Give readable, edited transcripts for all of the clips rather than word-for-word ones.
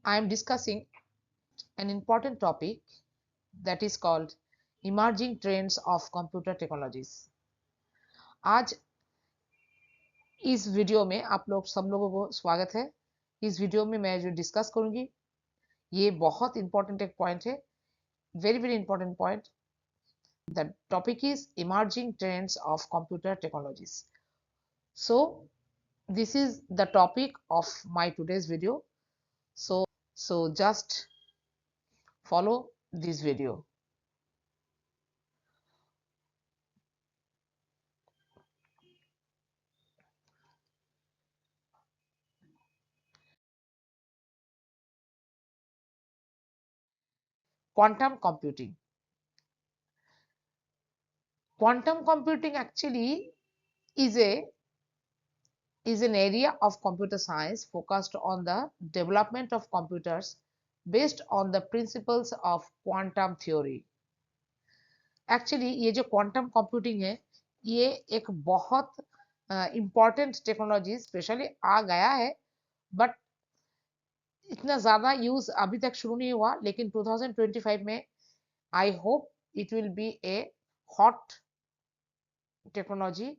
I am discussing an important topic that is called emerging trends of computer technologies. आज इस video में आप लोग सब लोगों को स्वागत है। इस वीडियो में मैं जो डिस्कस करूंगी ये बहुत इंपॉर्टेंट एक पॉइंट है, very important point. The topic is emerging trends of computer technologies. So this is the topic of my today's video. So just follow this video. Quantum computing. Quantum computing actually is an area of computer science focused on the development of computers based on the principles of quantum theory. Actually ये जो quantum computing है ये एक बहुत important technology specially आ गया है, but इतना ज्यादा यूज अभी तक शुरू नहीं हुआ, लेकिन 2025 में I hope it will be A hot technology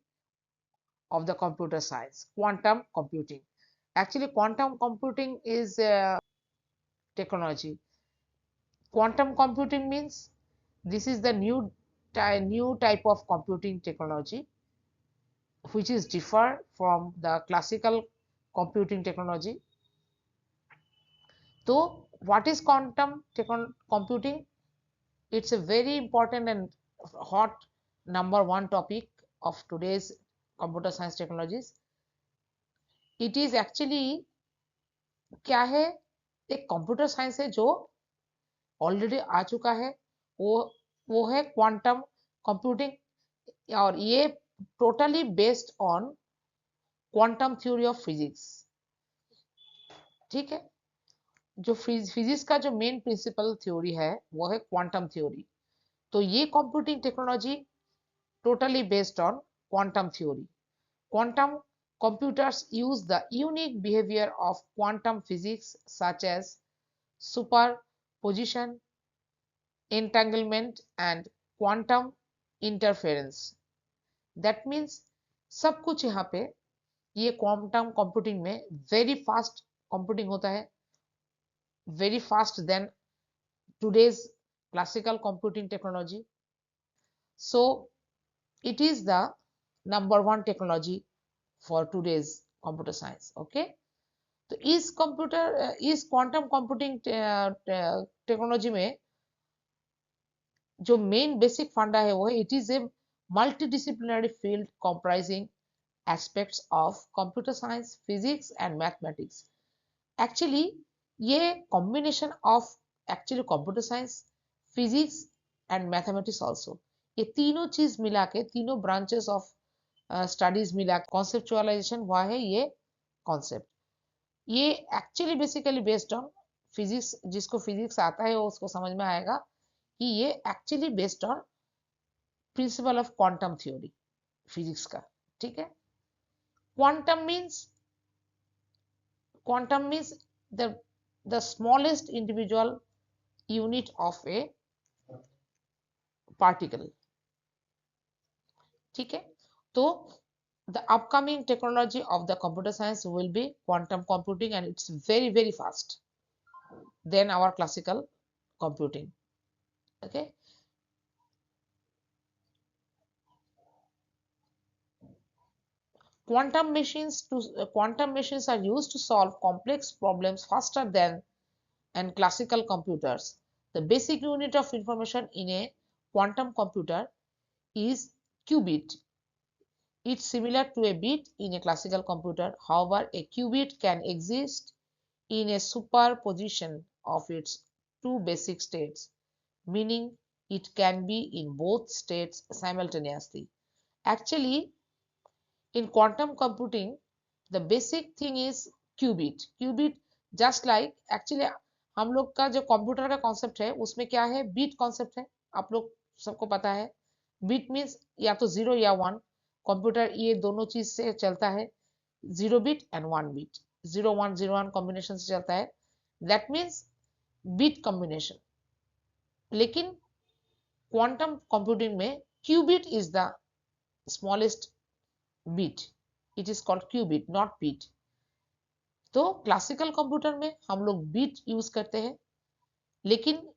of the computer science. Quantum computing, actually quantum computing is a technology. Quantum computing means this is the new type of computing technology which is differ from the classical computing technology. So what is quantum computing? It's a very important and hot number one topic of today's computer science technologies. It is actually क्या है, एक computer science है जो already आ चुका है, वो है quantum computing, और ये totally based on quantum theory of physics. ठीक है, जो फिजिक्स का जो मेन प्रिंसिपल थ्योरी है वो है क्वांटम थ्योरी। तो ये computing technology totally based on quantum theory. Quantum computers use the unique behavior of quantum physics such as superposition, entanglement and quantum interference. That means सब कुछ यहाँ पे ये क्वांटम कंप्यूटिंग में वेरी फास्ट कंप्यूटिंग होता है, very fast than today's classical computing technology. So it is the number one technology for today's computer science. Okay, तो इस क्वांटम कंप्यूटिंग टेक्नोलॉजी में जो मेन बेसिक फंडा है वो है it is a multidisciplinary field comprising aspects of computer science, physics and mathematics. Actually ये combination of actually computer science, physics and mathematics also, ये तीनों चीज मिला के, तीनों ब्रांचेस ऑफ स्टडीज मिला कॉन्सेप्चुअलाइजेशन हुआ है ये कॉन्सेप्ट। ये actually basically based on physics, जिसको फिजिक्स आता है उसको समझ में आएगा कि ये actually based on principle of quantum theory physics का। ठीक है, quantum means the smallest individual unit of A particle. ठीक है, तो the upcoming technology of the computer science will be quantum computing, and it's very fast than our classical computing. Okay, quantum machines are used to solve complex problems faster than and classical computers. The basic unit of information in a quantum computer is qubit. It's similar to a bit in a classical computer. However, a qubit can exist in a superposition of its two basic states, meaning it can be in both states simultaneously. Actually, in quantum computing, the basic thing is qubit. Qubit just like actually हम लोग का जो computer का concept है उसमें क्या है, beat concept है, आप लोग सबको पता है। बीट मीन्स या तो 0 या 1, कंप्यूटर ये दोनों चीज से चलता है, 0 बिट एंड 1 बिट, 0 1 0 1 कॉम्बिनेशन से चलता है। That means bit combination. लेकिन क्वांटम कंप्यूटिंग में qubit is the smallest bit, it is called qubit not bit. तो क्लासिकल कंप्यूटर में हम लोग बिट यूज करते हैं, लेकिन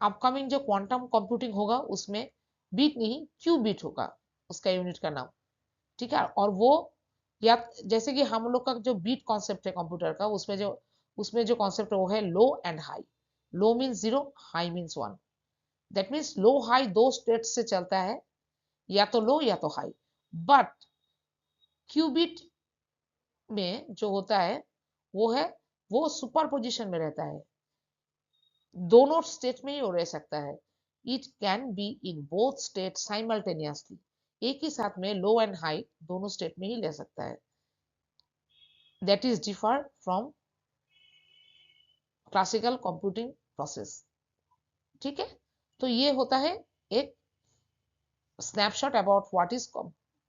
अपकमिंग जो क्वांटम कंप्यूटिंग होगा उसमें बिट नहीं क्यूबिट होगा उसका यूनिट का नाम, ठीक है। और वो या जैसे कि हम लोग का जो बीट कॉन्सेप्ट है कंप्यूटर का, उसमें जो कॉन्सेप्ट है वो है low and high. Low means 0, high means 1। That means low high दो स्टेट से चलता है, या तो लो या तो हाई। बट क्यूबिट में जो होता है वो सुपर पोजिशन में रहता है, दोनों स्टेट में ही वो रह सकता है। It can be in both state simultaneously, एक ही साथ में लो एंड हाई दोनों स्टेट में ही ले सकता है। That is differ from classical computing process, ठीक है। तो ये होता है एक snapshot about what is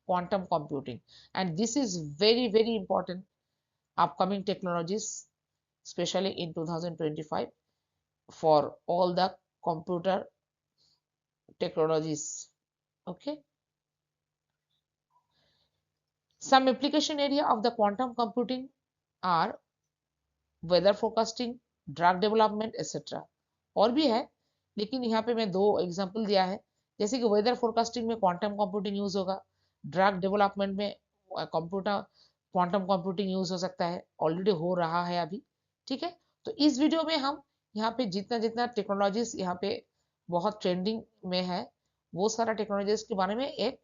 quantum computing, and this is very very important upcoming technologies, especially in 2025 for all the computer technologies. Okay, some application area of the quantum computing are weather forecasting, drug development etc. और भी है, लेकिन यहाँ पे मैं 2 example दिया है। जैसे कि वेदर फोरकास्टिंग में क्वांटम कंप्यूटिंग यूज होगा, ड्रग डेवलपमेंट में कंप्यूटर क्वांटम कंप्यूटिंग यूज हो सकता है, ऑलरेडी हो रहा है अभी, ठीक है। तो इस वीडियो में हम यहाँ पे जितना जितना टेक्नोलॉजीज यहाँ पे बहुत ट्रेंडिंग में है, वो सारा टेक्नोलॉजीज के बारे में एक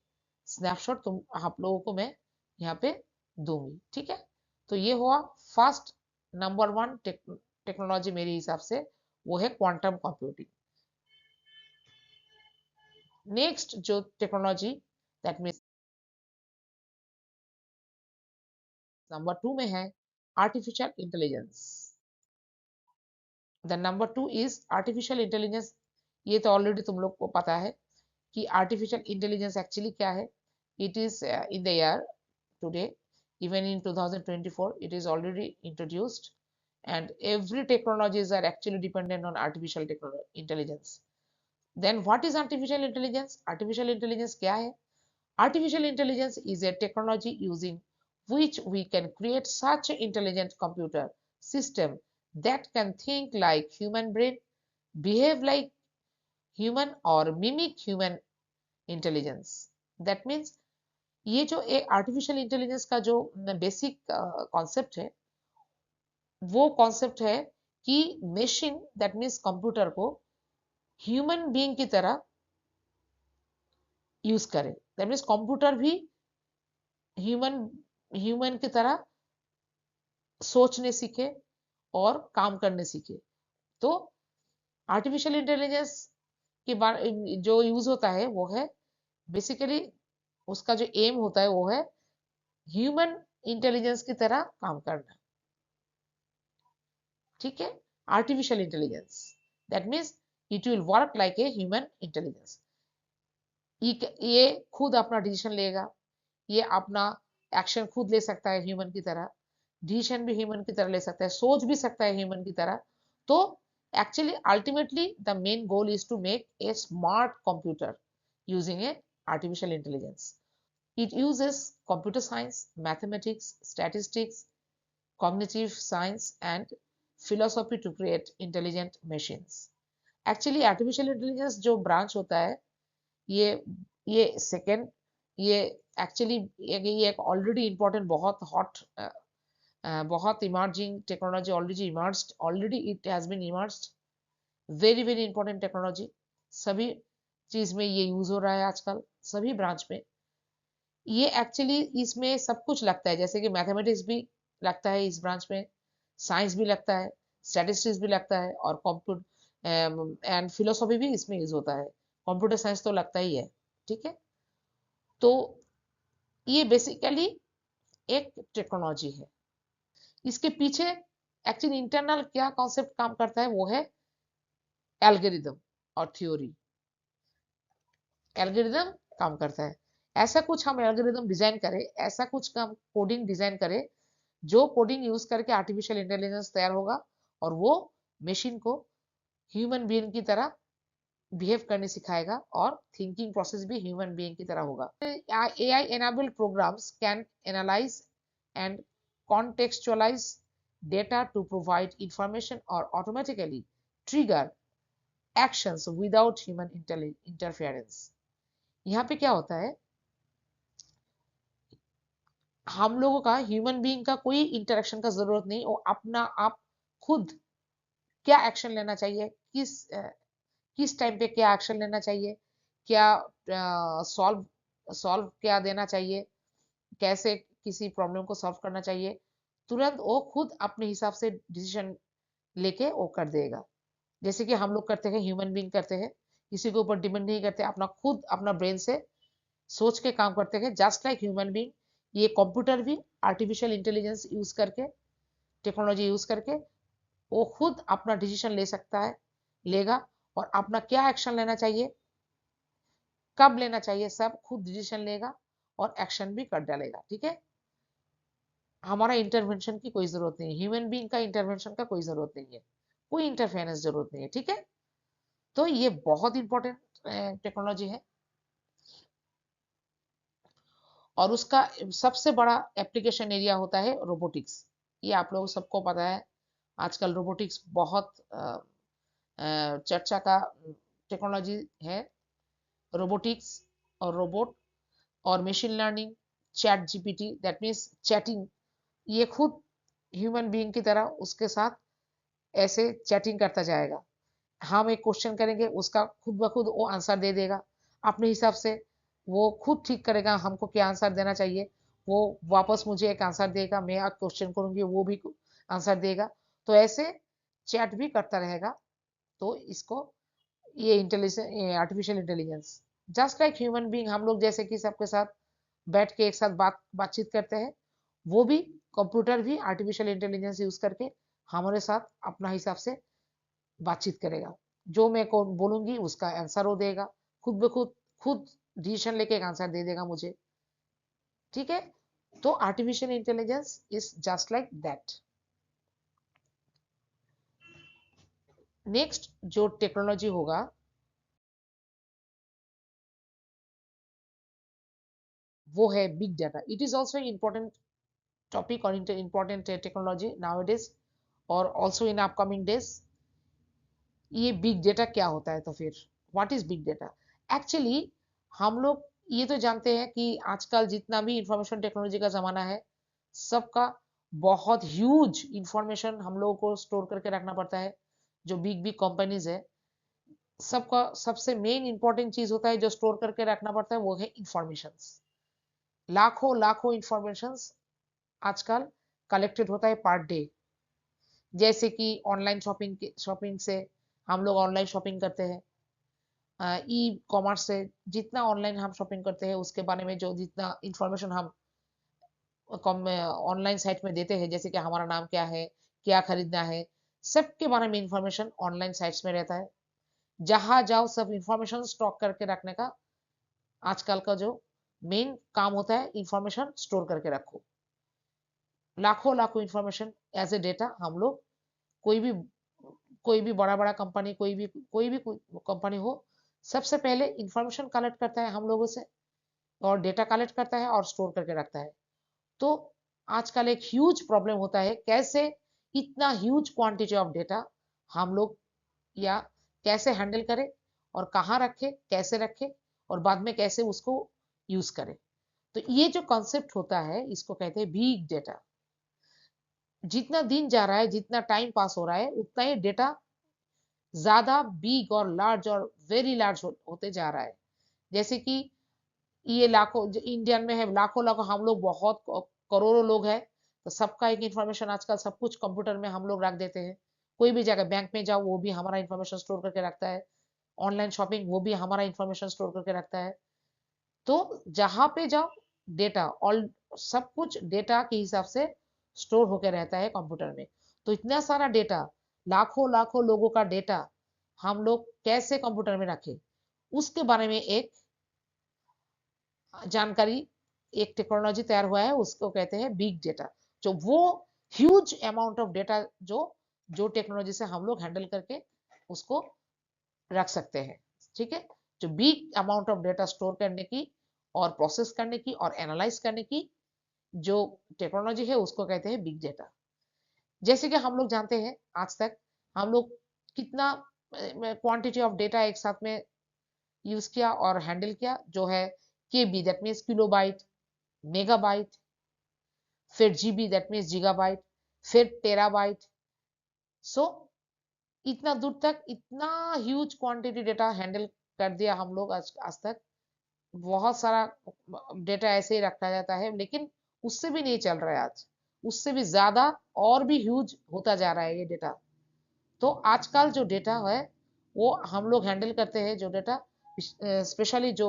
स्नैपशॉट तुम आप लोगों को मैं यहाँ पे दूंगी, ठीक है। तो ये हुआ फर्स्ट नंबर 1 टेक्नोलॉजी मेरे हिसाब से, वो है क्वांटम कंप्यूटिंग। नेक्स्ट जो टेक्नोलॉजी दैट मीन्स नंबर 2 में है artificial intelligence. The number 2 is artificial intelligence. ये तो ऑलरेडी तुम लोग को पता है कि आर्टिफिशियल इंटेलिजेंस एक्चुअली क्या है। It is in the air today, even in 2024 it is already introduced, and every technologies are actually dependent on artificial intelligence. Then what is artificial intelligence? Artificial intelligence क्या है? Artificial intelligence is a technology using which we can create such an intelligent computer system that can think like human brain, behave like human or mimic human intelligence. That means ये जो एक artificial intelligence का जो basic concept है, वो concept है कि machine that means computer को ह्यूमन बीइंग की तरह यूज करे। दैट मीन्स कंप्यूटर भी ह्यूमन ह्यूमन की तरह सोचने सीखे और काम करने सीखे। तो आर्टिफिशियल इंटेलिजेंस के बारे जो यूज होता है वो है बेसिकली, उसका जो एम होता है वो है ह्यूमन इंटेलिजेंस की तरह काम करना, ठीक है। Artificial intelligence that means it will work like a human intelligence. ये खुद अपना डिसीजन लेगा, ये अपना एक्शन खुद ले सकता है ह्यूमन की तरह, डिसीजन भी ह्यूमन की तरह ले सकता है, सोच भी सकता है ह्यूमन की तरह। तो actually ultimately the main goal is to make a smart computer using a artificial intelligence. It uses computer science, mathematics, statistics, cognitive science and philosophy to create intelligent machines. Actually artificial intelligence जो branch होता है, ये second, ये actually ये एक already important बहुत hot बहुत emerging technology already it has been emerged, very very important technology. सभी चीज में ये यूज हो रहा है आजकल, सभी ब्रांच में। ये एक्चुअली इसमें सब कुछ लगता है, जैसे कि मैथमेटिक्स भी लगता है इस ब्रांच में, साइंस भी लगता है, स्टैटिस्टिक्स भी लगता है, और कंप्यूटर एंड फिलोसॉफी भी इसमें यूज होता है। कंप्यूटर साइंस तो लगता ही है, ठीक है। तो ये बेसिकली एक टेक्नोलॉजी है। इसके पीछे एक्चुअली इंटरनल क्या कॉन्सेप्ट काम करता है वो है एल्गोरिदम और थ्योरी। एल्गोरिदम काम करता है, ऐसा कुछ हम एल्गोरिदम डिजाइन करें, ऐसा कुछ हम कोडिंग डिजाइन करें जो कोडिंग यूज करके आर्टिफिशियल इंटेलिजेंस तैयार होगा, और वो मशीन को ह्यूमन बीइंग की तरह बिहेव करने सिखाएगा और थिंकिंग प्रोसेस भी ह्यूमन बीइंग की तरह होगा। AI enabled programs can analyze and contextualize data to provide information or automatically trigger actions without human interference। यहाँ पे क्या होता है, हम लोगों का ह्यूमन बीइंग का कोई इंटरेक्शन का जरूरत नहीं, और अपना आप खुद क्या एक्शन लेना चाहिए, किस टाइम पे क्या एक्शन लेना चाहिए, क्या सॉल्व सॉल्व क्या देना चाहिए, कैसे किसी प्रॉब्लम को सॉल्व करना चाहिए, तुरंत वो खुद अपने हिसाब से डिसीजन लेके वो कर देगा। जैसे कि हम लोग करते हैं, ह्यूमन बीइंग करते हैं, किसी के ऊपर डिपेंड नहीं करते, अपना खुद अपना ब्रेन से सोच के काम करते हैं, जस्ट लाइक ह्यूमन बीइंग। ये कंप्यूटर भी आर्टिफिशियल इंटेलिजेंस यूज करके, टेक्नोलॉजी यूज करके वो खुद अपना डिसीजन ले सकता है, लेगा, और अपना क्या एक्शन लेना चाहिए, कब लेना चाहिए, सब खुद डिसीजन लेगा और एक्शन भी कर डालेगा। ठीक है, हमारा इंटरवेंशन की कोई जरूरत नहीं है, ह्यूमन बीइंग का इंटरवेंशन का कोई जरूरत नहीं है, कोई इंटरफेरेंस जरूरत नहीं है। ठीक है, तो ये बहुत इंपॉर्टेंट टेक्नोलॉजी है, और उसका सबसे बड़ा एप्लीकेशन एरिया होता है रोबोटिक्स। ये आप लोगों सबको पता है, आजकल रोबोटिक्स बहुत चर्चा का टेक्नोलॉजी है। रोबोटिक्स और रोबोट और machine learning, chat GPT, that means chatting, ये खुद ह्यूमन बीइंग की तरह उसके साथ ऐसे चैटिंग करता जाएगा। हम एक क्वेश्चन करेंगे, उसका खुद ब खुद वो आंसर दे देगा अपने हिसाब से, वो खुद ठीक करेगा हमको क्या आंसर देना चाहिए, वो वापस मुझे एक आंसर देगा, मैं एक क्वेश्चन करूंगी वो भी आंसर देगा, तो ऐसे चैट भी करता रहेगा। तो इसको ये intelligence, artificial intelligence, just like human being, हम लोग जैसे कि सबके साथ बैठ के एक साथ बातचीत करते हैं, वो भी कंप्यूटर भी आर्टिफिशियल इंटेलिजेंस यूज करके हमारे साथ अपना हिसाब से बातचीत करेगा। जो मैं को बोलूंगी उसका आंसर वो देगा, खुद ब खुद खुद डिसीजन लेके एक आंसर दे देगा मुझे। ठीक है, तो artificial intelligence is just like that. Next जो टेक्नोलॉजी होगा वो है big data. It is also important topic or important technology nowadays or also in upcoming days। ये बिग डेटा क्या होता है, तो फिर what is big data actually? हम लोग ये तो जानते हैं कि आजकल जितना भी इंफॉर्मेशन टेक्नोलॉजी का जमाना है, सबका बहुत ह्यूज इंफॉर्मेशन हम लोगों को स्टोर करके रखना पड़ता है। जो बिग बिग कंपनीज है, सबका सबसे मेन इंपॉर्टेंट चीज होता है जो स्टोर करके रखना पड़ता है, वो है इंफॉर्मेशन। लाखों लाखों इंफॉर्मेशन आजकल कलेक्टेड होता है पर डे। जैसे कि ऑनलाइन शॉपिंग से हम लोग ऑनलाइन शॉपिंग करते हैं, ई कॉमर्स से जितना ऑनलाइन हम शॉपिंग करते हैं उसके बारे में जो जितना इंफॉर्मेशन हम ऑनलाइन साइट में देते हैं, जैसे कि हमारा नाम क्या है, क्या खरीदना है, सबके बारे में इंफॉर्मेशन ऑनलाइन साइट्स में रहता है। जहां जाओ सब इंफॉर्मेशन स्टॉक करके रखने का आजकल का जो मेन काम होता है, इंफॉर्मेशन स्टोर करके रखो। लाखों लाखों इंफॉर्मेशन एज ए डेटा हम लोग, कोई भी कोई भी बड़ा बड़ा कंपनी, कोई भी कंपनी हो, सबसे पहले इंफॉर्मेशन कलेक्ट करता है हम लोगों से, और डेटा कलेक्ट करता है और स्टोर करके रखता है। तो आजकल एक ह्यूज प्रॉब्लम होता है, कैसे इतना ह्यूज क्वांटिटी ऑफ डेटा हम लोग या कैसे हैंडल करें, और कहाँ रखे, कैसे रखे, और बाद में कैसे उसको यूज करें। तो ये जो कॉन्सेप्ट होता है इसको कहते हैं बिग डेटा। जितना दिन जा रहा है, जितना टाइम पास हो रहा है, उतना ही डेटा ज्यादा बिग और लार्ज और वेरी लार्ज होते जा रहा है। जैसे कि ये लाखों इंडियन में है, लाखों लाखों, हम लोग बहुत करोड़ों लोग हैं, तो सबका एक इंफॉर्मेशन आजकल सब कुछ कंप्यूटर में हम लोग रख देते हैं। कोई भी जगह बैंक में जाओ वो भी हमारा इंफॉर्मेशन स्टोर करके रखता है, ऑनलाइन शॉपिंग वो भी हमारा इंफॉर्मेशन स्टोर करके रखता है। तो जहां पे जाओ डेटा ऑल, सब कुछ डेटा के हिसाब से स्टोर होकर रहता है कंप्यूटर में। तो इतना सारा डेटा, लाखों लाखों लोगों का डेटा हम लोग कैसे कंप्यूटर में रखें, उसके बारे में एक जानकारी, एक टेक्नोलॉजी तैयार हुआ है, उसको कहते हैं बिग डेटा। जो वो ह्यूज अमाउंट ऑफ डेटा जो जो टेक्नोलॉजी से हम लोग हैंडल करके उसको रख सकते हैं। ठीक है, जो big amount of data store करने की और प्रोसेस करने की और एनालाइज करने की जो टेक्नोलॉजी है उसको कहते हैं बिग डेटा। जैसे कि हम लोग जानते हैं आज तक हम लोग कितना क्वांटिटी ऑफ डेटा एक साथ में यूज किया और हैंडल किया, जो है केबी दैट मीन्स किलोबाइट, मेगाबाइट, फिर जीबी दैट मीन्स गीगाबाइट, फिर टेराबाइट। सो इतना दूर तक इतना ह्यूज क्वांटिटी डेटा हैंडल कर दिया हम लोग आज तक। बहुत सारा डेटा ऐसे ही रखा जाता है, लेकिन उससे भी नहीं चल रहा है आज, उससे भी ज्यादा और भी ह्यूज होता जा रहा है ये डेटा। तो आजकल जो डेटा है वो हम लोग हैंडल करते हैं, जो डेटा स्पेशली जो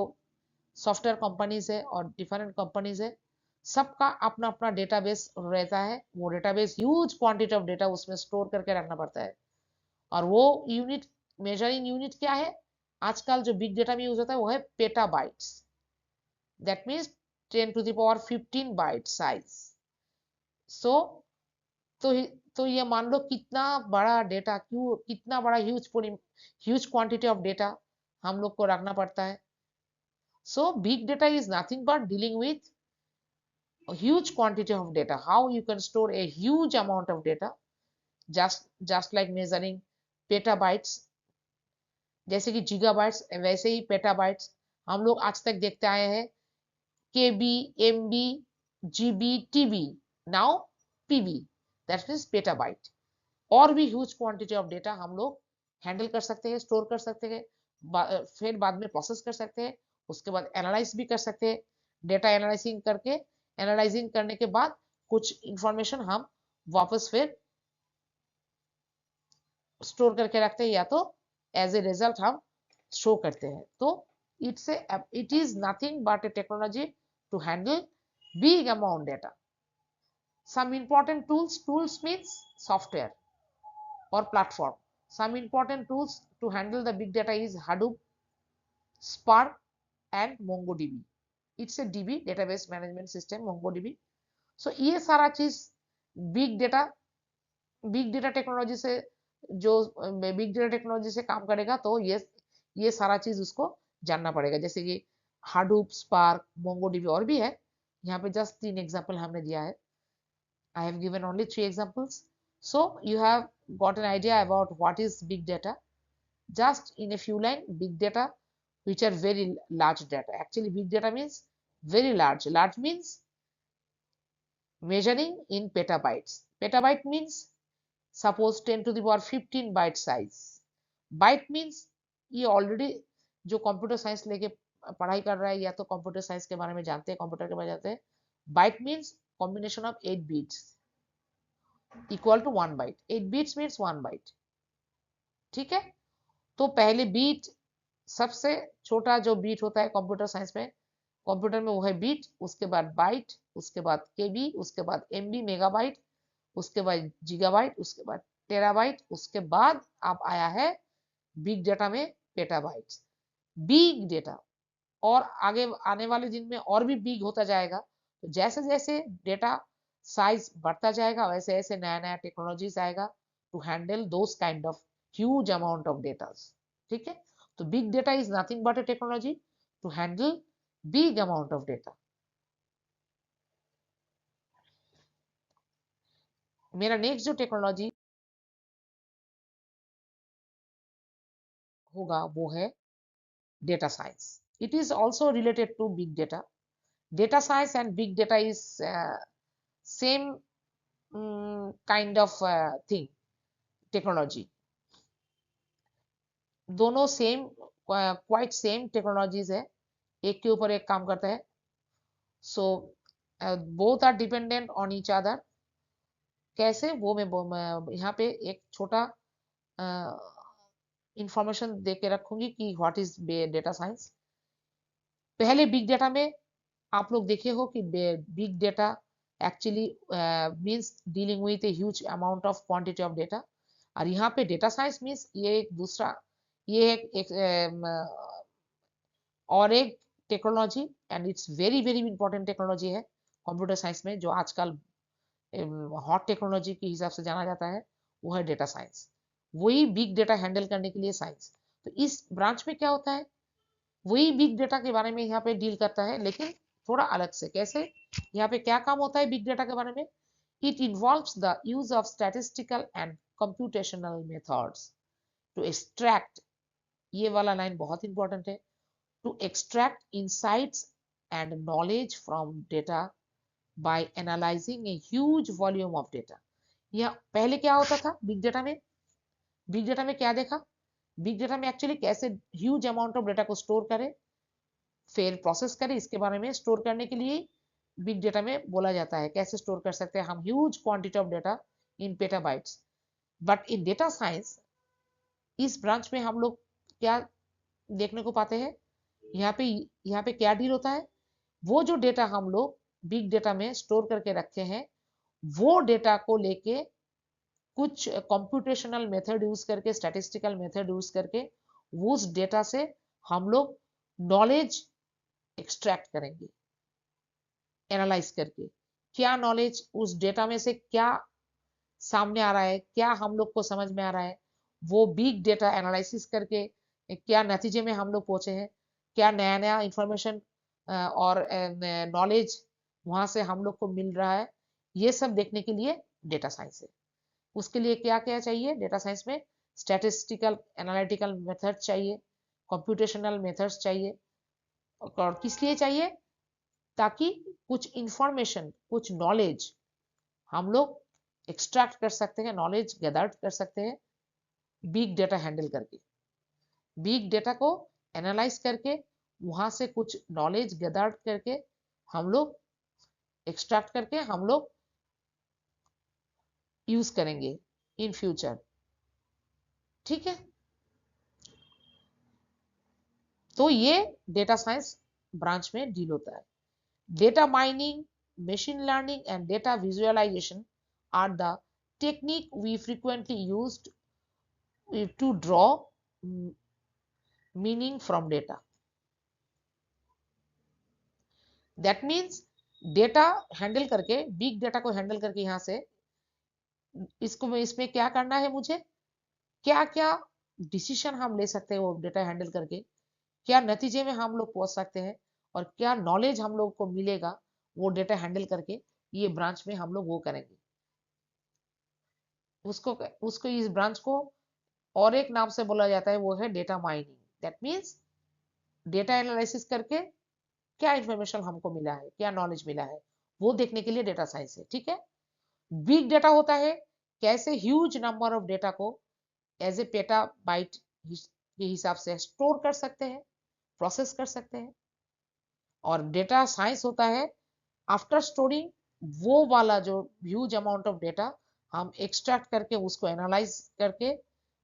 सॉफ्टवेयर कंपनीज है और डिफरेंट कंपनीज है, सबका अपना अपना डेटाबेस रहता है। वो database huge quantity of data उसमें स्टोर करके रखना पड़ता है। और वो यूनिट, मेजरिंग यूनिट क्या है आजकल जो बिग डेटा में यूज होता है, वो है petabytes, that means 10 to the power 15 byte size. So तो तो ये मान लो कितना बड़ा डेटा, क्यों कितना बड़ा ह्यूज क्वांटिटी ऑफ डेटा हम लोग को रखना पड़ता है। So big data is nothing but dealing with a huge quantity of data. How you can store a huge amount of data, just like measuring petabytes, जैसे कि गीगाबाइट्स वैसे ही petabytes. हम लोग आज तक देखते आए हैं KB, MB, GB, TB, now PB, that means petabyte. और भी ह्यूज क्वांटिटी ऑफ डेटा हम लोग हैंडल कर सकते हैं, स्टोर कर सकते हैं, फिर बाद में प्रोसेस कर सकते हैं, उसके बाद एनालाइज भी कर सकते हैं। डेटा एनालाइजिंग करने के बाद कुछ इंफॉर्मेशन हम वापस फिर स्टोर करके रखते हैं, या तो एज ए रिजल्ट हम शो करते हैं। तो it is nothing but a technology to handle big amount data. Some important tools means software or platform. Some important tools to handle the big data is Hadoop, Spark and MongoDB. It's a DB, database management system, MongoDB. So ये सारा चीज big data technology से, जो big data technology से काम करेगा, तो ये सारा चीज उसको जानना पड़ेगा। जैसे कि हाडूप, स्पार्क, मोंगोडीबी और भी है। यहाँ पे जस्ट 3 एग्जांपल हमने दिया है। I have given only 3 examples. So you have got an idea about what is big data. Just in a few lines, big data which are very large data. Actually big data means very large. Large means measuring in petabytes. Petabyte means suppose 10 to the power 15 byte size. Byte means ये already जो computer science लेके पढ़ाई कर रहा है या तो computer science के बारे में जानते हैं, कंप्यूटर के बारे में जानते हैं। Byte means combination of 8 bits equal to 1 byte. 8 bits means 1 byte. ठीक है, तो पहले बीट, सबसे छोटा जो बीट होता है कंप्यूटर साइंस में, कंप्यूटर में वो है बीट, उसके बाद बाइट, उसके बाद केबी, उसके बाद एमबी मेगाबाइट, उसके बाद गीगाबाइट, उसके बाद टेराबाइट, उसके बाद अब आया है बिग डेटा में पेटाबाइट्स। बिग डेटा और आगे आने वाले दिन में और भी बिग होता जाएगा। तो जैसे जैसे डेटा साइज बढ़ता जाएगा, वैसे ऐसे नया नया टेक्नोलॉजीज आएगा to handle those kind of huge amount of data. ठीक है, तो big data is nothing but a technology to handle big amount of data. मेरा नेक्स्ट जो टेक्नोलॉजी होगा वो है data science. It is also related to big data. Data science and big data is same kind of thing, technology. दोनों same, quite same technologies है, एक के ऊपर एक काम करता है। So both are dependent on each other. कैसे, वो मैं यहाँ पे एक छोटा इंफॉर्मेशन दे के रखूंगी कि व्हाट इज डेटा साइंस। पहले बिग डेटा में आप लोग देखे हो कि big data actually means dealing with a huge amount of quantity of data. और यहाँ पे डेटा साइंस मींस ये एक दूसरा, ये एक और एक technology and it's very very important technology है कंप्यूटर साइंस में, जो आजकल हॉट टेक्नोलॉजी के हिसाब से जाना जाता है। वो है डेटा साइंस, वही बिग डेटा हैंडल करने के लिए साइंस। तो इस ब्रांच में क्या होता है, वही बिग डेटा के बारे में यहाँ पे डील करता है, लेकिन थोड़ा अलग से। कैसे, यहाँ पे क्या काम होता है बिग डेटा के बारे में? It involves the use of statistical and computational methods to extract, ये वाला लाइन बहुत इंपॉर्टेंट है, to extract insights and knowledge from data by analyzing a huge volume of data। यह पहले क्या होता था बिग डेटा में? बिग डेटा में क्या देखा? बिग डेटा में एक्चुअली कैसे ह्यूज अमाउंट ऑफ डेटा को स्टोर करे, फिर प्रोसेस करे, इसके बारे में स्टोर करने के लिए बिग डेटा में बोला जाता है कैसे स्टोर कर सकते हैं हम huge quantity of data in petabytes. But in data science, इस ब्रांच में हम लोग क्या देखने को पाते हैं, यहाँ पे क्या डील होता है, वो जो डेटा हम लोग बिग डेटा में स्टोर करके रखे हैं, वो डेटा को लेके कुछ कंप्यूटेशनल मेथड यूज करके, स्टैटिस्टिकल मेथड यूज करके उस डेटा से हम लोग नॉलेज एक्सट्रैक्ट करेंगे, एनालाइज करके। क्या नॉलेज उस डेटा में से क्या सामने आ रहा है, क्या हम लोग को समझ में आ रहा है, वो बिग डेटा एनालिसिस करके क्या नतीजे में हम लोग पहुंचे हैं, क्या नया नया इंफॉर्मेशन और नॉलेज वहां से हम लोग को मिल रहा है, ये सब देखने के लिए डेटा साइंस है। उसके लिए क्या क्या चाहिए डेटा साइंस में? स्टैटिस्टिकल एनालिटिकल मेथड चाहिए, कंप्यूटेशनल मेथड्स चाहिए। और किस लिए चाहिए? ताकि कुछ इंफॉर्मेशन, कुछ नॉलेज हम लोग एक्सट्रैक्ट कर सकते हैं, नॉलेज गैदर कर सकते हैं बिग डेटा हैंडल करके। बिग डेटा को एनालाइज करके वहां से कुछ नॉलेज गैदर करके हम लोग एक्सट्रैक्ट करके हम लोग यूज करेंगे इन फ्यूचर। ठीक है, तो ये डेटा साइंस ब्रांच में डील होता है। Data mining, machine learning and data visualization are the technique we frequently used to draw meaning from data। That means data handle करके, बिग डेटा को हैंडल करके यहां से इसको इसमें क्या करना है मुझे, क्या क्या डिसीजन हम ले सकते हैं वो डेटा हैंडल करके, क्या नतीजे में हम लोग पहुंच सकते हैं, और क्या नॉलेज हम लोग को मिलेगा वो डेटा हैंडल करके, ये ब्रांच में हम लोग वो करेंगे। उसको उसको इस ब्रांच को और एक नाम से बोला जाता है, वो है data mining. That means data analysis करके क्या इंफॉर्मेशन हमको मिला है, क्या नॉलेज मिला है, वो देखने के लिए डेटा साइंस है। ठीक है, बिग डेटा होता है कैसे ह्यूज नंबर ऑफ डेटा को एज ए पेटा बाइट के हिसाब से स्टोर कर सकते हैं, प्रोसेस कर सकते हैं। और डेटा साइंस होता है आफ्टर स्टोरिंग, वो वाला जो ह्यूज अमाउंट ऑफ डेटा हम एक्सट्रैक्ट करके उसको एनालाइज करके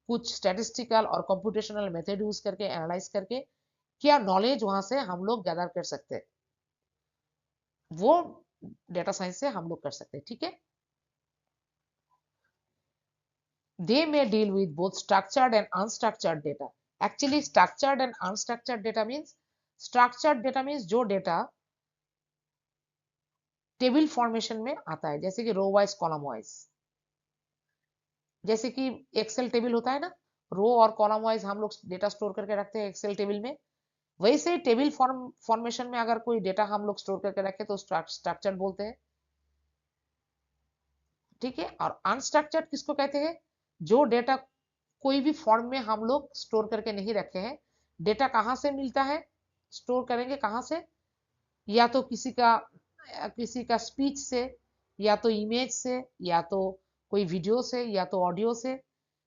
कुछ स्टैटिस्टिकल और कंप्यूटेशनल मेथड यूज करके एनालाइज करके क्या नॉलेज वहां से हम लोग गैदर कर सकते हैं, वो डेटा साइंस से हम लोग कर सकते हैं। ठीक है, they may deal with both structured and unstructured data। Actually structured and unstructured data means, structured data means जो डेटा टेबल फॉर्मेशन में आता है, जैसे कि रो वाइज, कॉलम वाइज, जैसे कि एक्सेल टेबल होता है ना, रो और कॉलम वाइज हम लोग डेटा स्टोर करके रखते हैं एक्सेल टेबल में। वैसे टेबल फॉर्मेशन में अगर कोई डेटा हम लोग स्टोर करके रखे तो स्ट्रक्चर्ड बोलते हैं। ठीक है, और अनस्ट्रक्चर्ड किसको कहते हैं? जो डेटा कोई भी फॉर्म में हम लोग स्टोर करके नहीं रखे हैं। डेटा कहाँ से मिलता है, स्टोर करेंगे कहाँ से? या तो किसी का स्पीच से, या तो इमेज से, या तो कोई वीडियो से, या तो ऑडियो से।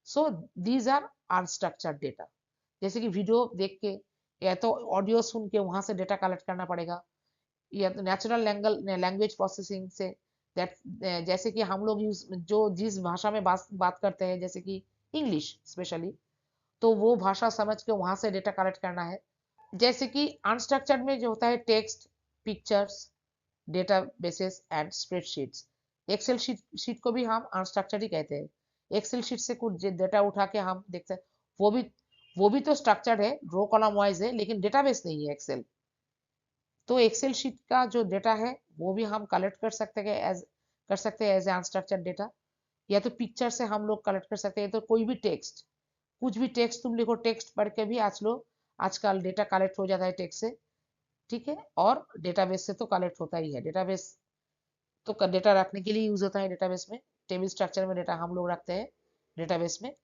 So these are unstructured data. जैसे कि वीडियो देख के या तो ऑडियो सुन के वहां से डेटा कलेक्ट करना पड़ेगा, या तो नेचुरल लैंग्वेज प्रोसेसिंग से। दैट जैसे कि हम लोग यूज जो जिस भाषा में बात करते हैं, जैसे कि इंग्लिश स्पेशली, तो वो भाषा समझ के वहां से डेटा कलेक्ट करना है। जैसे कि अनस्ट्रक्चर्ड में जो होता है text, pictures, data bases and spreadsheets. Excel sheet को भी हम अनस्ट्रक्चर्ड ही कहते हैं। एक्सेल शीट से कुछ डेटा उठा के हम देखते हैं, वो भी तो स्ट्रक्चर्ड है, रो कॉलम वाइज है, लेकिन डेटाबेस नहीं है एक्सेल। तो एक्सेल शीट का जो डेटा है वो भी हम कलेक्ट कर सकते हैं एज अनस्ट्रक्चर्ड डेटा। या तो पिक्चर से हम लोग कलेक्ट कर सकते हैं, तो कोई भी टेक्स्ट, कुछ भी टेक्स्ट तुम लिखो, टेक्स्ट पढ़ के भी आजकल डेटा कलेक्ट हो जाता है टेक्स्ट से, ठीक है। और डेटाबेस से तो कलेक्ट होता ही है, डेटाबेस तो डेटा रखने के लिए यूज होता है, डेटाबेस में टेबल स्ट्रक्चर में डेटा हम लोग रखते हैं डेटाबेस में।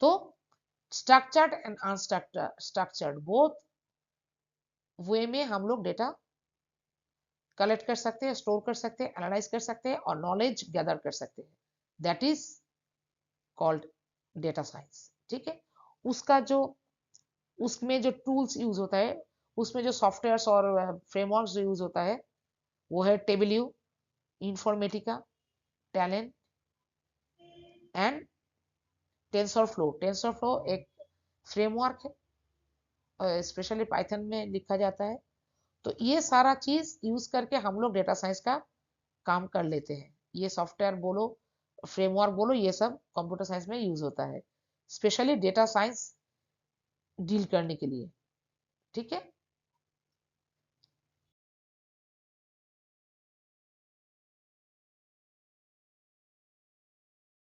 तो structured and unstructured both way में हम लोग डेटा कलेक्ट कर सकते हैं, स्टोर कर सकते हैं, एनालाइज कर सकते हैं और नॉलेज गैदर कर सकते हैं। That is called data science, ठीक है। उसका जो उसमें जो टूल्स यूज होता है, उसमें जो सॉफ्टवेयर्स और फ्रेमवर्क्स यूज होता है, वो है tableau, Informatica, talent and tensor flow. Tensor flow एक फ्रेमवर्क है, स्पेशली पाइथन में लिखा जाता है। तो ये सारा चीज यूज करके हम लोग डेटा साइंस का काम कर लेते हैं। ये सॉफ्टवेयर बोलो, फ्रेमवर्क बोलो, ये सब कंप्यूटर साइंस में यूज होता है, स्पेशली डेटा साइंस डील करने के लिए, ठीक है।